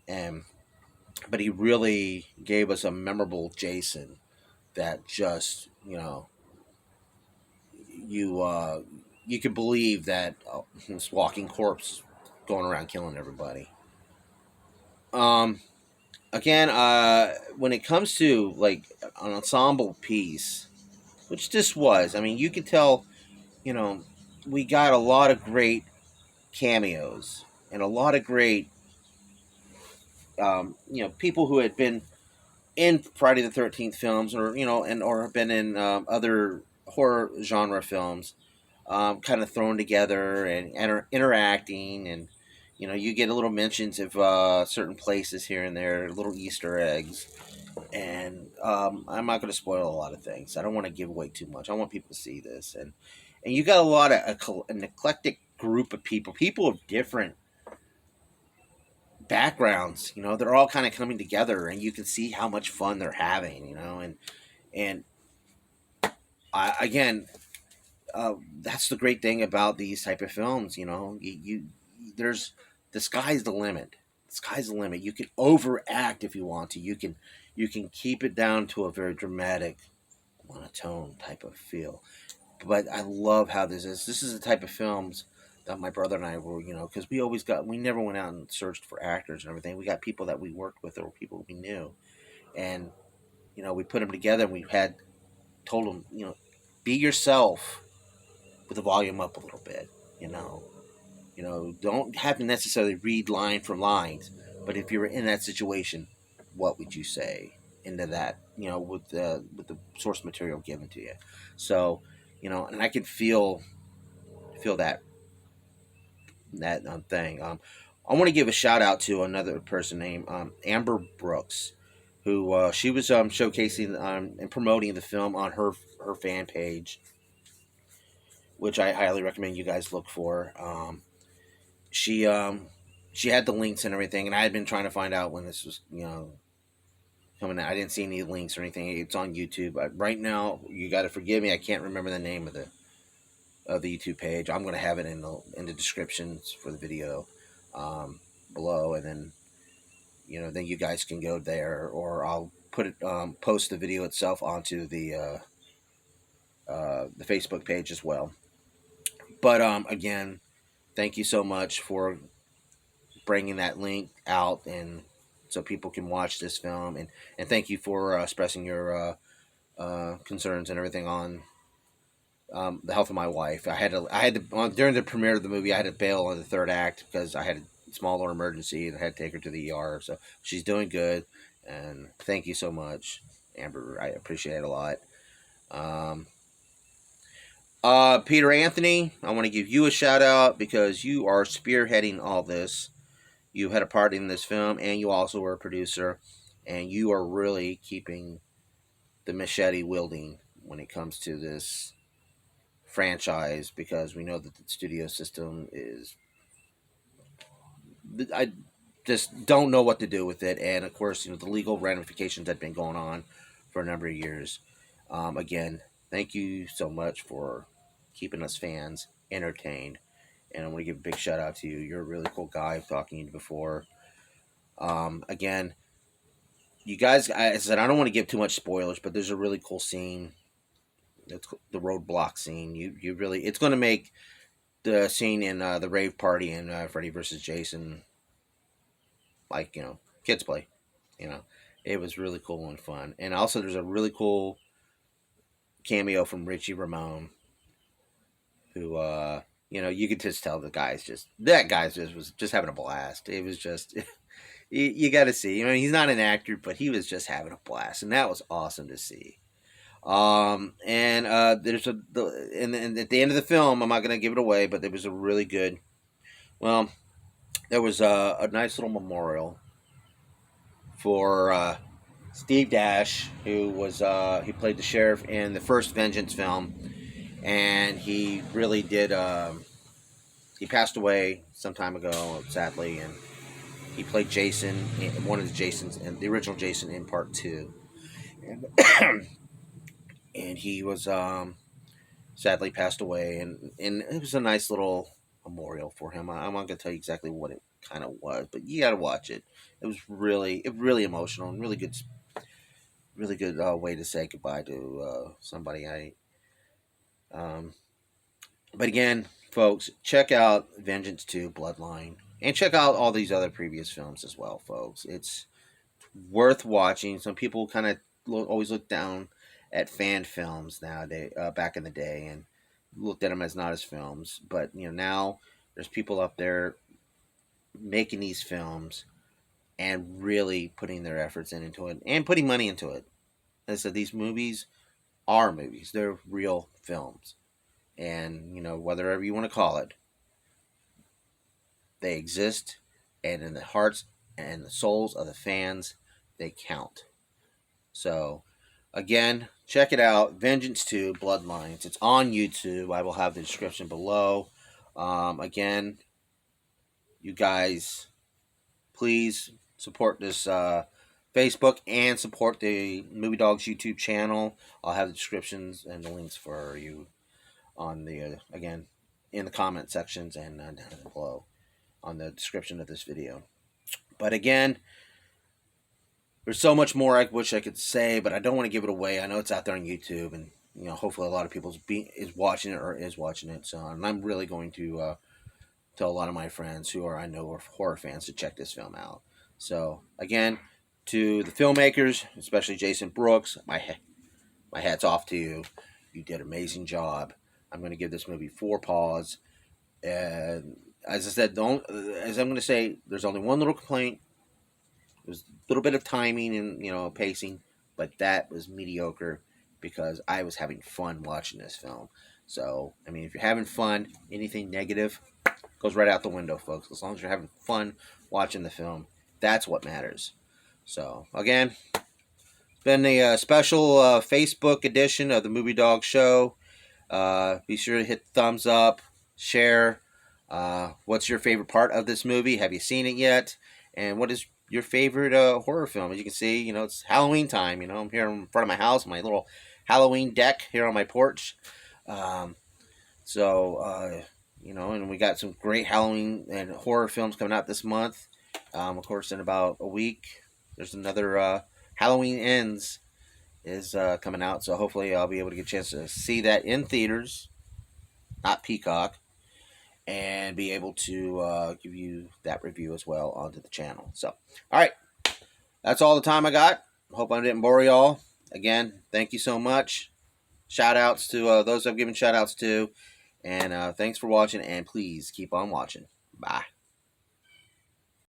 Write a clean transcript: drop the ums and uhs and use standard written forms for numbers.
and but he really gave us a memorable Jason that just you you could believe that this walking corpse going around killing everybody. Um, Again, when it comes to like an ensemble piece, which this was, I mean, you could tell, you know, we got a lot of great cameos and a lot of great, people who had been in Friday the 13th films, or or have been in other horror genre films, kind of thrown together and interacting, and you get a little mentions of certain places here and there, little Easter eggs, and I'm not going to spoil a lot of things. I don't want to give away too much. I want people to see this, and you got a lot of an eclectic group of people of different backgrounds. They're all kind of coming together, and you can see how much fun they're having. And again, that's the great thing about these type of films. There's the sky's the limit. The sky's the limit. You can overact if you want to. You can keep it down to a very dramatic, monotone type of feel. But I love how this is. This is the type of films that my brother and I were, because we never went out and searched for actors and everything. We got people that we worked with or people we knew, and we put them together, and we had told them, be yourself with the volume up a little bit. You know, don't have to necessarily read line for lines, but if you're in that situation, what would you say into that? With the source material given to you. So, and I could feel that thing. I want to give a shout out to another person named Amber Brooks, who she was showcasing and promoting the film on her fan page, which I highly recommend you guys look for. She she had the links and everything, and I had been trying to find out when this was coming out. I didn't see any links or anything. It's on YouTube. Right now, you got to forgive me. I can't remember the name of the YouTube page. I'm going to have it in the descriptions for the video below, and then you guys can go there, or I'll put it post the video itself onto the Facebook page as well. But again, thank you so much for bringing that link out, and so people can watch this film, and thank you for expressing your concerns and everything on the health of my wife. I had to during the premiere of the movie, I had to bail on the third act because I had a smaller emergency and I had to take her to the ER. So she's doing good, and thank you so much, Amber. I appreciate it a lot. Um, Peter Anthony, I want to give you a shout out because you are spearheading all this. You had a part in this film, and you also were a producer, and you are really keeping the machete wielding when it comes to this franchise, because we know that the studio system is, I just don't know what to do with it, and of course the legal ramifications that have been going on for a number of years. Again, thank you so much for keeping us fans entertained, and I want to give a big shout out to you. You're a really cool guy. I've talked to you before. Again, you guys, I said I don't want to give too much spoilers, but there's a really cool scene. It's the roadblock scene. You really, it's going to make the scene in the rave party in Freddy versus Jason, like kids play. You know, it was really cool and fun. And also, there's a really cool cameo from Richie Ramone, who you could just tell that guy's just was just having a blast. It was just you got to see. He's not an actor, but he was just having a blast, and that was awesome to see. And and at the end of the film, I'm not going to give it away, but there was a really good. Well, there was a nice little memorial for Steve Dash, who was he played the sheriff in the first Vengeance film, and he really did. He passed away some time ago, sadly, and he played Jason, one of the Jasons, and the original Jason in Part 2, and and he was sadly passed away, and it was a nice little memorial for him. I'm not going to tell you exactly what kind of was, but you got to watch it. It was really emotional and really good way to say goodbye to somebody. Um, but again, folks, check out Vengeance 2 Bloodline, and check out all these other previous films as well, folks. It's worth watching. Some people kind of always look down at fan films nowadays, back in the day, and looked at them as not as films. But now there's people up there making these films and really putting their efforts into it and putting money into it. As I said, these movies are movies; they're real films, and whatever you want to call it, they exist, and in the hearts and the souls of the fans, they count. So, again, check it out. Vengeance 2 Bloodlines. It's on YouTube. I will have the description below. Again, you guys, please support this Facebook and support the Movie Dogs YouTube channel. I'll have the descriptions and the links for you on the, again, in the comment sections and down below on the description of this video. But again, there's so much more I wish I could say, but I don't want to give it away. I know it's out there on YouTube, and hopefully a lot of people is watching it or is watching it. So, and I'm really going to tell a lot of my friends who I know are horror fans to check this film out. So again, to the filmmakers, especially Jason Brooks, my hat's off to you. You did an amazing job. I'm going to give this movie 4 paws. And as I said, as I'm going to say, there's only one little complaint. It was a little bit of timing and pacing, but that was mediocre because I was having fun watching this film. So I mean, if you're having fun, anything negative goes right out the window, folks. As long as you're having fun watching the film, that's what matters. So again, it's been a special Facebook edition of the Movie Dog Show. Be sure to hit thumbs up, share. What's your favorite part of this movie? Have you seen it yet? And what is your favorite horror film? As you can see, it's Halloween time. I'm here in front of my house, my little Halloween deck here on my porch. And we got some great Halloween and horror films coming out this month. Of course, in about a week, there's another Halloween Ends is coming out. So hopefully I'll be able to get a chance to see that in theaters, not Peacock, and be able to give you that review as well onto the channel. So, all right, that's all the time I got. Hope I didn't bore y'all. Again, thank you so much. Shout outs to those I've given shout outs to. And thanks for watching, and please keep on watching. Bye.